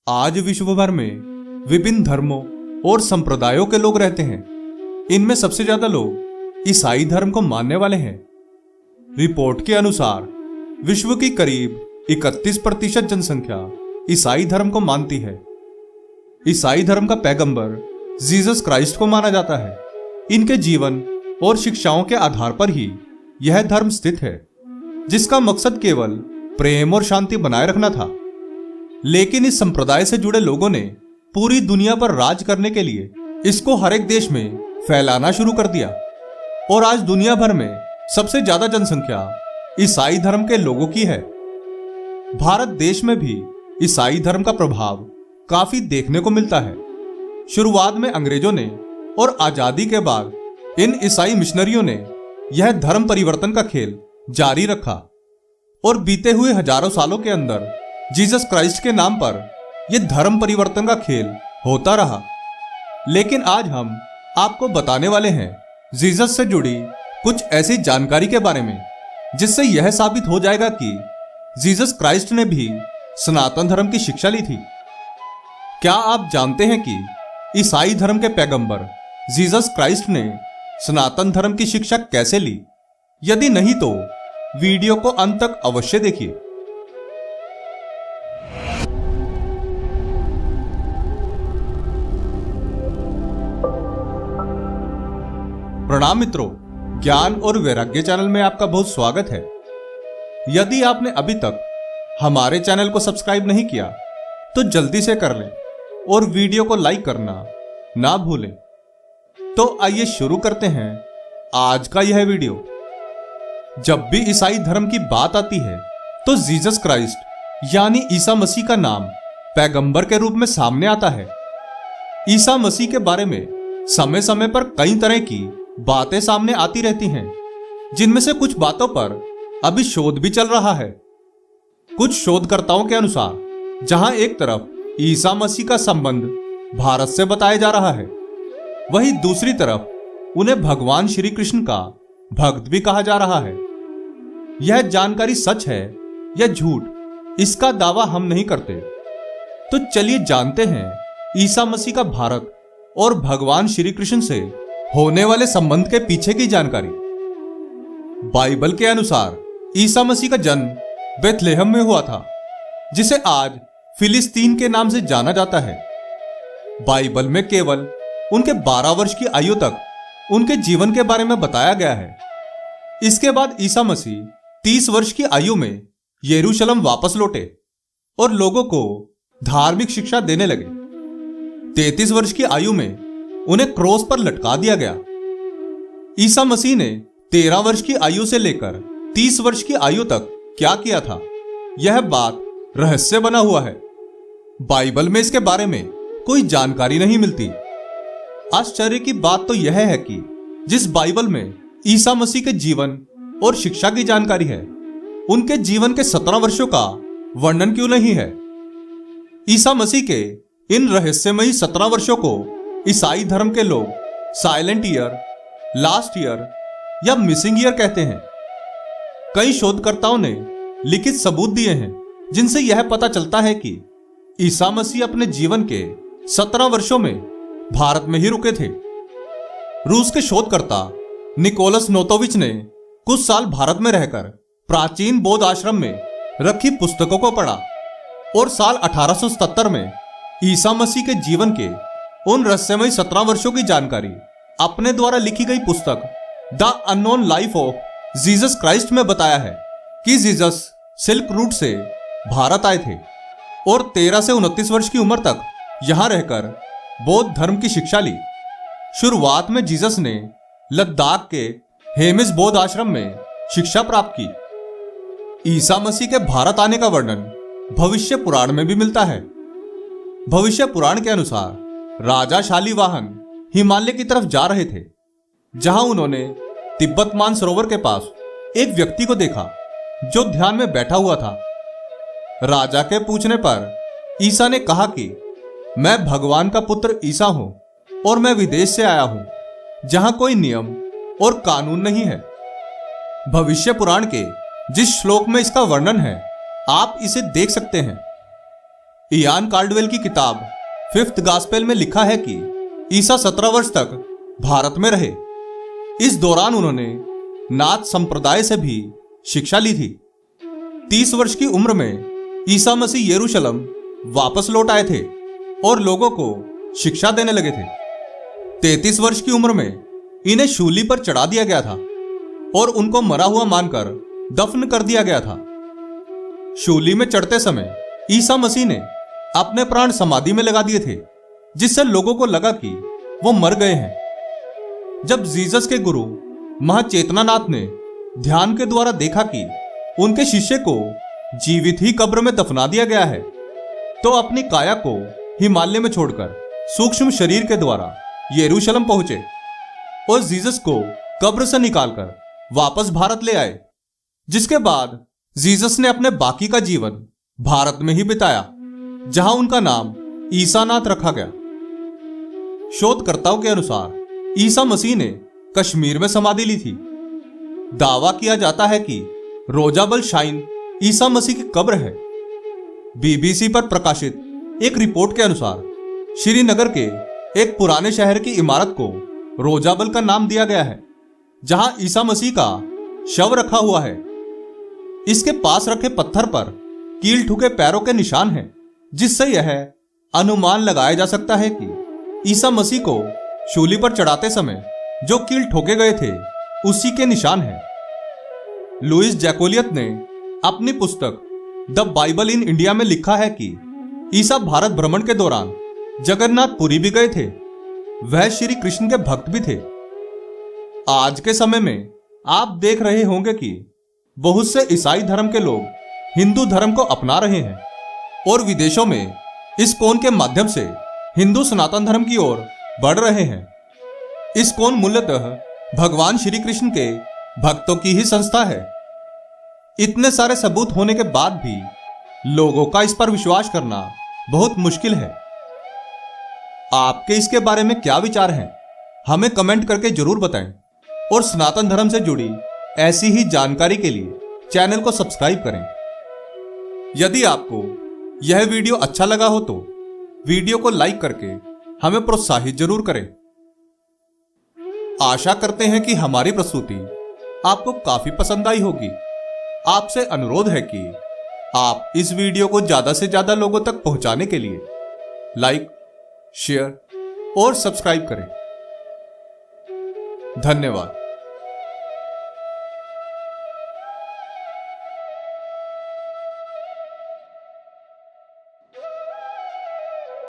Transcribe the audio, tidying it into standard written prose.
आज विश्व भर में विभिन्न धर्मों और संप्रदायों के लोग रहते हैं। इनमें सबसे ज्यादा लोग ईसाई धर्म को मानने वाले हैं। रिपोर्ट के अनुसार विश्व की करीब 31% जनसंख्या ईसाई धर्म को मानती है। ईसाई धर्म का पैगंबर जीसस क्राइस्ट को माना जाता है। इनके जीवन और शिक्षाओं के आधार पर ही यह धर्म स्थित है, जिसका मकसद केवल प्रेम और शांति बनाए रखना था। लेकिन इस संप्रदाय से जुड़े लोगों ने पूरी दुनिया पर राज करने के लिए इसको हर एक देश में फैलाना शुरू कर दिया और आज दुनिया भर में सबसे ज्यादा जनसंख्या ईसाई धर्म के लोगों की है। भारत देश में भी ईसाई धर्म का प्रभाव काफी देखने को मिलता है। शुरुआत में अंग्रेजों ने और आजादी के बाद इन ईसाई मिशनरियों ने यह धर्म परिवर्तन का खेल जारी रखा और बीते हुए हजारों सालों के अंदर जीसस क्राइस्ट के नाम पर यह धर्म परिवर्तन का खेल होता रहा। लेकिन आज हम आपको बताने वाले हैं जीसस से जुड़ी कुछ ऐसी जानकारी के बारे में जिससे यह साबित हो जाएगा कि जीसस क्राइस्ट ने भी सनातन धर्म की शिक्षा ली थी। क्या आप जानते हैं कि ईसाई धर्म के पैगंबर जीसस क्राइस्ट ने सनातन धर्म की शिक्षा कैसे ली? यदि नहीं तो वीडियो को अंत तक अवश्य देखिए। प्रणाम मित्रों, ज्ञान और वैराग्य चैनल में आपका बहुत स्वागत है। यदि आपने अभी तक हमारे चैनल को सब्सक्राइब नहीं किया तो जल्दी से कर लें और वीडियो को लाइक करना ना भूलें। तो आइए शुरू करते हैं आज का यह वीडियो। जब भी ईसाई धर्म की बात आती है तो जीसस क्राइस्ट यानी ईसा मसीह का नाम पैगंबर के रूप में सामने आता है। ईसा मसीह के बारे में समय समय पर कई तरह की बातें सामने आती रहती हैं, जिनमें से कुछ बातों पर अभी शोध भी चल रहा है। कुछ शोधकर्ताओं के अनुसार जहां एक तरफ ईसा मसीह का संबंध भारत से बताया जा रहा है, वहीं दूसरी तरफ उन्हें भगवान श्री कृष्ण का भक्त भी कहा जा रहा है। यह जानकारी सच है या झूठ, इसका दावा हम नहीं करते। तो चलिए जानते हैं ईसा मसीह का भारत और भगवान श्री कृष्ण से होने वाले संबंध के पीछे की जानकारी। बाइबल के अनुसार ईसा मसीह का जन्म बेथलेहम में हुआ था, जिसे आज फिलिस्तीन के नाम से जाना जाता है। बाइबल में केवल उनके 12 वर्ष की आयु तक उनके जीवन के बारे में बताया गया है। इसके बाद ईसा मसीह 30 वर्ष की आयु में यरूशलेम वापस लौटे और लोगों को धार्मिक शिक्षा देने लगे। 33 वर्ष की आयु में उन्हें क्रॉस पर लटका दिया गया। ईसा मसीह ने 13 वर्ष की आयु से लेकर 30 वर्ष की आयु तक क्या किया था, यह बात रहस्य बना हुआ है। बाइबल में इसके बारे में कोई जानकारी नहीं मिलती। आश्चर्य की बात तो यह है कि जिस बाइबल में ईसा मसीह के जीवन और शिक्षा की जानकारी है, उनके जीवन के 17 वर्षों का वर्णन क्यों नहीं है? ईसा मसीह के इन रहस्यमयी 17 वर्षों को ईसाई धर्म के लोग साइलेंट ईयर, लास्ट ईयर या मिसिंग ईयर कहते हैं। कई शोधकर्ताओं ने लिखित सबूत दिए हैं जिनसे यह पता चलता है कि ईसा मसीह अपने जीवन के 17 वर्षों में भारत में ही रुके थे। रूस के शोधकर्ता निकोलस नोतोविच ने कुछ साल भारत में रहकर प्राचीन बौद्ध आश्रम में रखी पुस्तकों को पढ़ा और साल 1877 में ईसा मसीह के जीवन के उन रहस्यमयी 17 वर्षों की जानकारी अपने द्वारा लिखी गई पुस्तक the unknown life of Jesus Christ में बताया है कि जीसस सिल्क रूट से भारत आए थे और 13 से 29 वर्ष की उम्र तक यहां रहकर बौद्ध धर्म की शिक्षा ली। शुरुआत में जीसस ने लद्दाख के हेमिस बौद्ध आश्रम में शिक्षा प्राप्त की। ईसा मसीह के भारत आने का वर्णन भविष्य पुराण में भी मिलता है। भविष्य पुराण के अनुसार राजा शालिवाहन हिमालय की तरफ जा रहे थे, जहां उन्होंने तिब्बत मानसरोवर के पास एक व्यक्ति को देखा जो ध्यान में बैठा हुआ था। राजा के पूछने पर ईसा ने कहा कि मैं भगवान का पुत्र ईसा हूं और मैं विदेश से आया हूं जहां कोई नियम और कानून नहीं है। भविष्य पुराण के जिस श्लोक में इसका वर्णन है, आप इसे देख सकते हैं। इयान कार्डवेल की किताब फिफ्थ गॉस्पेल में लिखा है कि ईसा 17 वर्ष तक भारत में रहे। इस दौरान उन्होंने नाथ संप्रदाय से भी शिक्षा ली थी। 30 वर्ष की उम्र में ईसा मसीह यरूशलेम वापस लौट आए थे और लोगों को शिक्षा देने लगे थे। 33 वर्ष की उम्र में इन्हें शूली पर चढ़ा दिया गया था और उनको मरा हुआ मानकर दफन कर दिया गया था। शूली में चढ़ते समय ईसा मसीह ने अपने प्राण समाधि में लगा दिए थे, जिससे लोगों को लगा कि वो मर गए हैं। जब जीसस के गुरु महाचेतनानाथ ने ध्यान के द्वारा देखा कि उनके शिष्य को जीवित ही कब्र में दफना दिया गया है, तो अपनी काया को हिमालय में छोड़कर सूक्ष्म शरीर के द्वारा यरूशलेम पहुंचे और जीसस को कब्र से निकालकर वापस भारत ले आए, जिसके बाद जीसस ने अपने बाकी का जीवन भारत में ही बिताया, जहां उनका नाम ईसानाथ रखा गया। शोधकर्ताओं के अनुसार ईसा मसीह ने कश्मीर में समाधि ली थी। दावा किया जाता है कि रोजाबल शाइन ईसा मसीह की कब्र है। बीबीसी पर प्रकाशित एक रिपोर्ट के अनुसार श्रीनगर के एक पुराने शहर की इमारत को रोजाबल का नाम दिया गया है, जहां ईसा मसीह का शव रखा हुआ है। इसके पास रखे पत्थर पर कील ठुके पैरों के निशान हैं, जिससे यह अनुमान लगाया जा सकता है कि ईसा मसीह को शूली पर चढ़ाते समय जो कील ठोके गए थे उसी के निशान हैं। लुइस जैकोलियत ने अपनी पुस्तक द बाइबल इन इंडिया में लिखा है कि ईसा भारत भ्रमण के दौरान जगन्नाथपुरी भी गए थे। वह श्री कृष्ण के भक्त भी थे। आज के समय में आप देख रहे होंगे कि बहुत से ईसाई धर्म के लोग हिंदू धर्म को अपना रहे हैं और विदेशों में इस्कॉन के माध्यम से हिंदू सनातन धर्म की ओर बढ़ रहे हैं। इस्कॉन मूलतः भगवान श्री कृष्ण के भक्तों की ही संस्था है। इतने सारे सबूत होने के बाद भी लोगों का इस पर विश्वास करना बहुत मुश्किल है। आपके इसके बारे में क्या विचार हैं? हमें कमेंट करके जरूर बताएं और सनातन धर्म से जुड़ी ऐसी ही जानकारी के लिए चैनल को सब्सक्राइब करें। यदि आपको यह वीडियो अच्छा लगा हो तो वीडियो को लाइक करके हमें प्रोत्साहित जरूर करें। आशा करते हैं कि हमारी प्रस्तुति आपको काफी पसंद आई होगी। आपसे अनुरोध है कि आप इस वीडियो को ज्यादा से ज्यादा लोगों तक पहुंचाने के लिए लाइक, शेयर और सब्सक्राइब करें। धन्यवाद।